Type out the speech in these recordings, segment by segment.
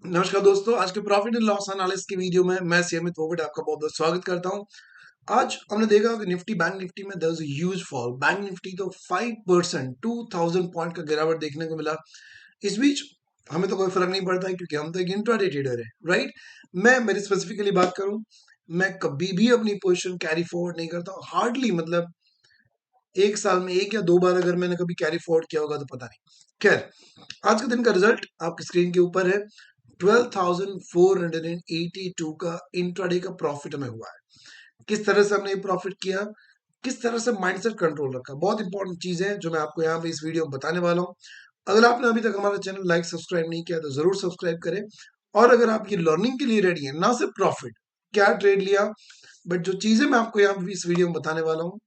नमस्कार दोस्तों, आज के प्रॉफिट एंड लॉस एनालिसिस की वीडियो में मैं सीएमएत फोगट आपका बहुत बहुत स्वागत करता हूं। आज हमने देखा कि निफ्टी बैंक निफ्टी में there is a huge fall. Bank Nifty तो 5% 2000 पॉइंट का गिरावट देखने को मिला। इस बीच हमें तो कोई फर्क नहीं पड़ता है क्योंकि हम तो एक इंट्राडे ट्रेडर है, राइट। मैं मेरी स्पेसिफिकली बात करूं, मैं कभी भी अपनी पोजीशन कैरी फॉरवर्ड नहीं करता, हार्डली मतलब एक साल में एक या दो बार अगर मैंने कभी कैरी फॉरवर्ड किया होगा तो पता नहीं। खैर, आज के दिन का रिजल्ट आपकी स्क्रीन के ऊपर है। 12,482 का इंट्राडे का प्रॉफिट हमें हुआ है। किस तरह से हमने ये प्रॉफिट किया, किस तरह से माइंडसेट कंट्रोल रखा, बहुत इंपॉर्टेंट चीज है जो मैं आपको यहाँ पे इस वीडियो में बताने वाला हूँ। अगर आपने अभी तक हमारा चैनल लाइक सब्सक्राइब नहीं किया तो जरूर सब्सक्राइब करें। और अगर आप ये लर्निंग के लिए रेडी है, ना सिर्फ प्रॉफिट क्या ट्रेड लिया, बट जो चीजें मैं आपको यहाँ इस वीडियो में बताने वाला हूँ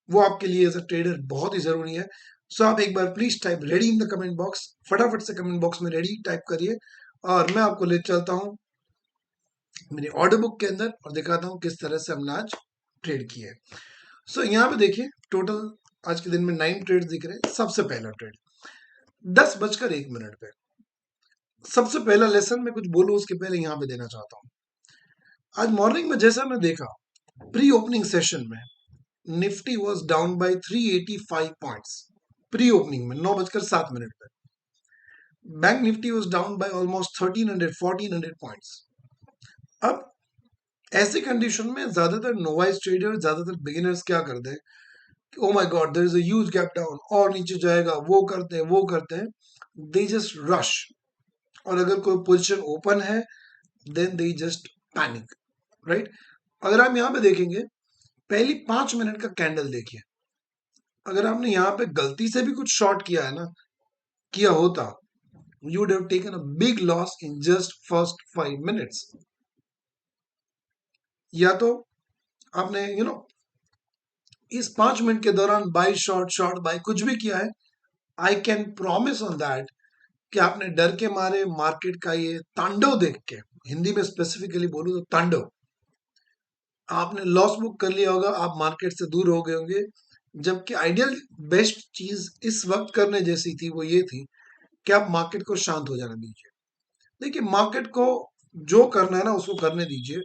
वो आपके लिए एज अ ट्रेडर बहुत ही जरूरी है। सो आप एक बार please type ready in the comment box, फटाफट से कमेंट बॉक्स में रेडी टाइप करिए और मैं आपको ले चलता हूँ मेरी ऑर्डर बुक के अंदर और दिखाता हूँ किस तरह से हमने आज ट्रेड किए। सो यहाँ पे देखिए, टोटल आज के दिन में 9 ट्रेड दिख रहे हैं। सबसे पहला ट्रेड 10:01 पे। सबसे पहला लेसन में कुछ बोलूं उसके पहले यहाँ पे देना चाहता हूँ। आज मॉर्निंग में जैसा मैं देखा, प्री ओपनिंग सेशन में Nifty was down by 385 points. Pre opening में 9:07 पे bank Nifty was down by almost 1300 points. अब ऐसी कंडीशन में ज्यादातर नोवाइज ट्रेडर, ज्यादातर बिगिनर्स क्या करते हैं, oh my God there is a huge gap down और नीचे जाएगा, वो करते हैं दे जस्ट रश। और अगर कोई पोजीशन ओपन है then they just panic, right. अगर आप यहाँ पे देखेंगे, पहली 5 मिनट का कैंडल देखिए, अगर आपने यहाँ पे गलती से भी कुछ शॉर्ट किया है ना, किया होता, you would have taken a big loss in just first 5 minutes। या तो आपने इस 5 मिनट के दौरान बाय शॉर्ट बाय कुछ भी किया है, I can promise on that कि आपने डर के मारे मार्केट का ये तांडव देख के, हिंदी में स्पेसिफिकली बोलूं तो तांडव, आपने लॉस बुक कर लिया होगा, आप मार्केट से दूर हो गए होंगे। जबकि आइडियल बेस्ट चीज इस वक्त करने जैसी थी वो ये थी कि आप मार्केट को शांत हो जाने दीजिए। देखिए, मार्केट को जो करना है ना उसको करने दीजिए।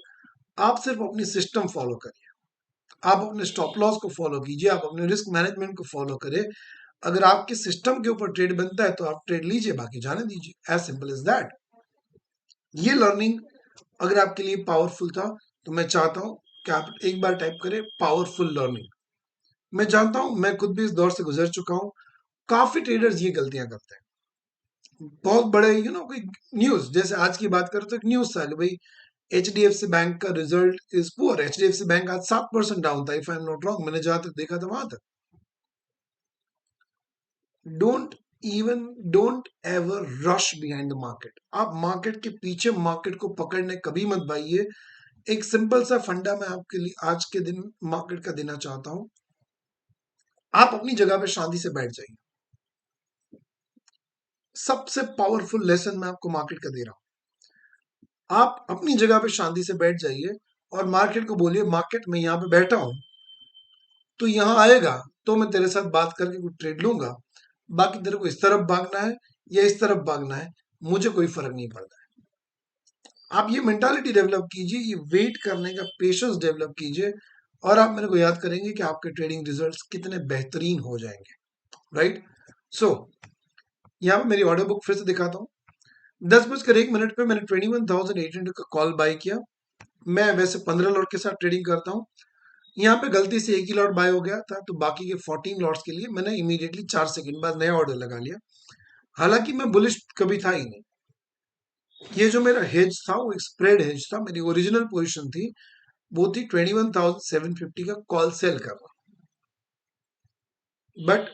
आप सिर्फ अपनी सिस्टम फॉलो करिए, आप अपने स्टॉप लॉस को फॉलो कीजिए, आप अपने रिस्क मैनेजमेंट को फॉलो करें। अगर आपके सिस्टम के ऊपर ट्रेड बनता है तो आप ट्रेड लीजिए, बाकी जाने दीजिए, एज सिंपल एज दैट। ये लर्निंग अगर आपके लिए पावरफुल था तो मैं चाहता हूं कि आप एक बार टाइप करें पावरफुल लर्निंग। मैं जानता हूं, मैं खुद भी इस दौर से गुजर चुका हूं। काफी ट्रेडर्स ये गलतियां करते हैं। बहुत बड़े कोई न्यूज, जैसे आज की बात करें तो एक न्यूज था कि भाई एचडीएफसी बैंक का result is poor. HDFC bank आज 7% डाउन था, if I am not wrong, मैंने जहां तक देखा था वहां तक। Don't don't ever rush behind the market. आप मार्केट के पीछे मार्केट को पकड़ने कभी मत पाइए। एक सिंपल सा फंडा मैं आपके लिए आज के दिन मार्केट का देना चाहता हूं। आप अपनी जगह पे शांति से बैठ जाइए। सबसे पावरफुल लेसन मैं आपको मार्केट का दे रहा हूं। आप अपनी जगह पे शांति से बैठ जाइए और मार्केट को बोलिए, मार्केट में यहाँ पे बैठा हूं, तो यहाँ आएगा तो मैं तेरे साथ बात करके कुछ ट्रेड लूंगा। बाकी तेरे को इस तरफ भागना है या इस तरफ भागना है, मुझे कोई फर्क नहीं पड़ता है। आप ये मेंटालिटी डेवलप कीजिए, ये वेट करने का पेशेंस डेवलप कीजिए और आप मेरे को याद करेंगे कि आपके ट्रेडिंग रिजल्ट्स कितने बेहतरीन हो जाएंगे, राइट। सो यहाँ पे मेरी ऑर्डर बुक फिर से दिखाता हूँ। 10:01 पे मैंने 21,800 का कॉल बाय किया। मैं वैसे 15 लॉट के साथ ट्रेडिंग करता हूँ। यहाँ पे गलती से एक ही लॉट बाय हो गया था, तो बाकी के 14 लॉट्स के लिए मैंने इमीडिएटली 4 सेकंड बाद नया ऑर्डर लगा लिया। हालांकि मैं बुलिश कभी था ही नहीं। ये जो मेरा हेज था वो एक स्प्रेड हेज था। मेरी ओरिजिनल पोजीशन थी वो थी 21,750 का कॉल सेल करना। बट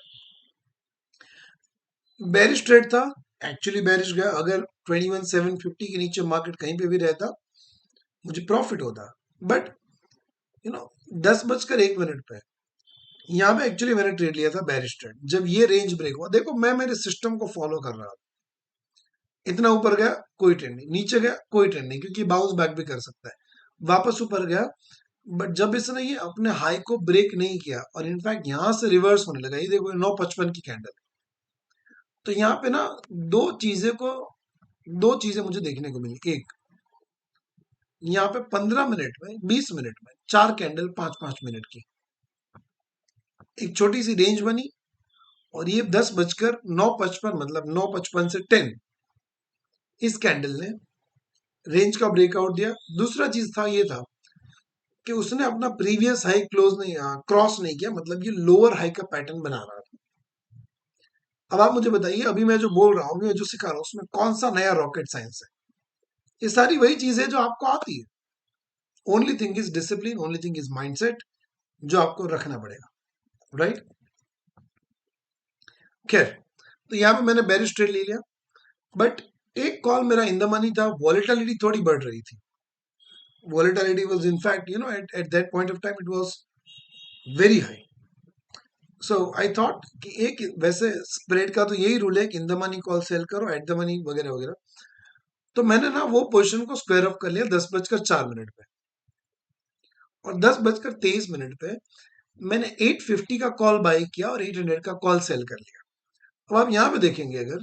बेरिश ट्रेड था, एक्चुअली बेरिश गया। अगर 21,750 के नीचे मार्केट कहीं पे भी रहता मुझे प्रॉफिट होता। बट 10:01 पे यहाँ पे एक्चुअली मैंने ट्रेड लिया था बेरिश ट्रेड। जब ये रेंज ब्रेक हुआ, देखो मैं मेरे सिस्टम को फॉलो कर रहा था। इतना ऊपर गया कोई ट्रेंड नहीं, नीचे गया कोई ट्रेंड नहीं, क्योंकि बाउंस बैक भी कर सकता है। वापस ऊपर गया, बट जब इसने ये अपने हाई को ब्रेक नहीं किया और इनफैक्ट यहां से रिवर्स होने लगा, ये देखो 9:55 की कैंडल। तो यहाँ पे ना दो चीजें को दो चीजें मुझे देखने को मिली। एक, यहाँ पे 15 मिनट में 20 मिनट में 4 कैंडल 5-5 मिनट की एक छोटी सी रेंज बनी, और ये 10:09:55 मतलब 9:55 से 10 इस कैंडल ने रेंज का ब्रेकआउट दिया। दूसरा चीज था ये था कि उसने अपना प्रीवियस हाई क्लोज नहीं क्रॉस नहीं किया, मतलब ये लोअर हाई का पैटर्न बना रहा था। अब आप मुझे बताइए, अभी मैं जो बोल रहा हूँ, मैं जो सिखा रहा हूँ, उसमें कौन सा नया रॉकेट साइंस है? ये सारी वही चीजें जो आपको आती है। Only thing is discipline, only thing is mindset, जो आपको रखना पड़ेगा, राइट? खैर, तो यहाँ पे मैंने बेरिश ट्रेड ले लिया, बट एक कॉल मेरा इन द मनी था, वॉलेटिलिटी थोड़ी बढ़ रही थी। Volatility was in fact, at that point of time it was very high. So I thought कि एक वैसे स्प्रेड का तो यही रूल है कि in the money call sell करो, एट द मनी वगैरह वगैरह। तो मैंने ना वो पोजीशन को स्क्वायर ऑफ कर लिया 10:04 पे, और 10:23 पे मैंने 850 का कॉल बाय किया और 800 का कॉल सेल कर लिया। अब आप यहाँ पे देखेंगे, अगर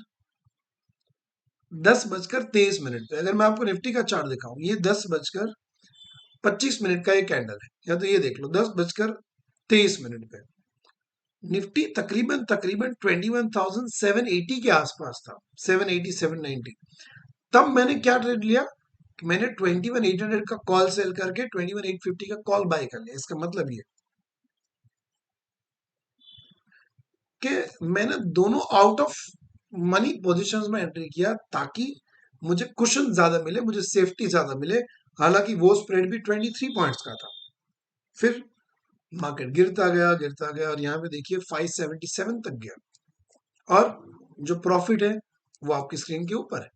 10:23 पे अगर मैं आपको निफ्टी का चार्ट दिखाऊं, ये 10:25 का एक कैंडल है, या तो ये देख लो 10:23 पे निफ्टी तकरीबन तकरीबन 21,780 के आसपास था, 780 790। तब मैंने क्या ट्रेड लिया कि मैंने 21,800 का कॉल सेल करके 21,850 का कॉल बाय कर लिया। इसका मतलब ये कि मैंने दोनों आउट ऑफ मनी पोजीशंस में एंट्री किया, ताकि मुझे कुशन ज्यादा मिले, मुझे सेफ्टी ज्यादा मिले। हालांकि वो स्प्रेड भी 23 पॉइंट्स का था। फिर मार्केट गिरता गया और यहाँ पे देखिए 577 तक गया, और जो प्रॉफिट है वो आपकी स्क्रीन के ऊपर है,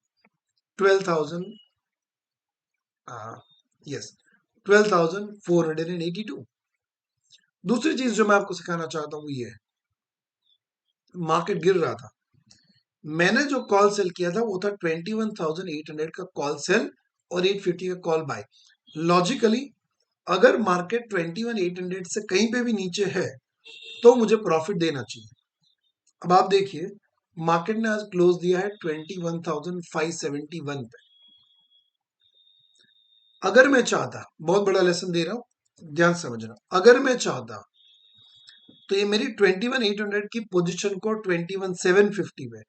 12,000, यस 12,482। दूसरी चीज जो मैं आपको सिखाना चाहता हूँ वो ये है, मार्केट गिर रहा था, मैंने जो कॉल सेल किया था वो था 21,800 का कॉल सेल और 850 का कॉल बाय। लॉजिकली अगर मार्केट 21,800 से कहीं पे भी नीचे है तो मुझे प्रॉफिट देना चाहिए। अब आप देखिए, मार्केट ने आज क्लोज दिया है 21,571 पे। अगर मैं चाहता, बहुत बड़ा लेसन दे रहा हूं, ध्यान समझना, अगर मैं चाहता तो ये मेरी 21,800 की पोजीशन को 21,750 पे,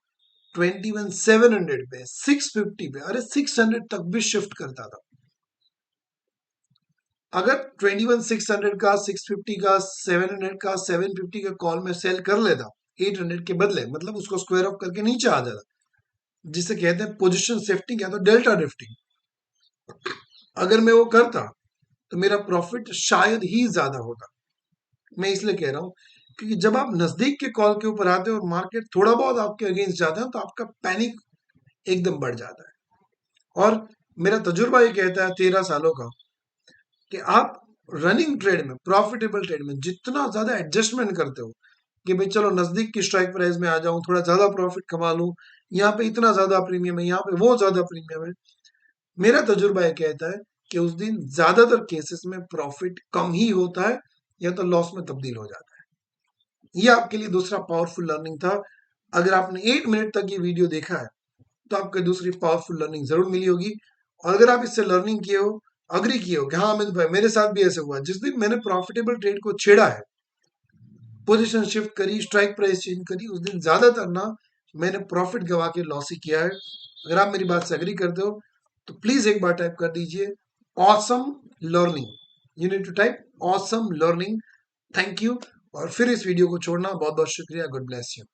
21,700 पे, 650 पे, अरे 600 तक भी शिफ्ट करता था। अगर 21,600 का, 650 का, 700 का, 750 का कॉल में सेल कर लेता 800 के बदले, मतलब उसको स्क्वायर ऑफ करके नीचे आ जाता, जिसे कहते हैं पोजीशन शिफ्टिंग या तो डेल्टा ड्रिफ्टिंग। अगर मैं वो करता तो मेरा प्रॉफिट शायद ही ज्यादा होता। मैं इसलिए कह रहा हूं क्योंकि जब आप नजदीक के कॉल के ऊपर आते हो और मार्केट थोड़ा बहुत आपके अगेंस्ट जाता है, तो आपका पैनिक एकदम बढ़ जाता है। और मेरा तजुर्बा ये कहता है 13 सालों का, कि आप रनिंग ट्रेड में, प्रॉफिटेबल ट्रेड में जितना ज्यादा एडजस्टमेंट करते हो कि भाई चलो नजदीक की स्ट्राइक प्राइस में आ जाऊं, थोड़ा ज्यादा प्रॉफिट कमा लूं, यहाँ पे इतना ज्यादा प्रीमियम है, यहाँ पे वो ज्यादा प्रीमियम है, मेरा तजुर्बा ये कहता है कि उस दिन ज्यादातर केसेस में प्रॉफिट कम ही होता है या तो लॉस में तब्दील हो जाता है। ये आपके लिए दूसरा पावरफुल लर्निंग था। अगर आपने 8 मिनट तक ये वीडियो देखा है तो आपको दूसरी पावरफुल लर्निंग जरूर मिली होगी। और अगर आप इससे लर्निंग किए हो, अग्री किए हो कि हाँ अमित भाई मेरे साथ भी ऐसे हुआ, जिस दिन मैंने प्रॉफिटेबल ट्रेड को छेड़ा है, पोजीशन शिफ्ट करी, स्ट्राइक प्राइस चेंज करी, उस दिन ज्यादातर ना मैंने प्रॉफिट गवा के लॉस ही किया है। अगर आप मेरी बात से एग्री करते हो तो प्लीज एक बार टाइप कर दीजिए awesome learning. You need to type awesome learning. Thank you. और फिर इस वीडियो को छोड़ना, बहुत बहुत शुक्रिया। God bless you.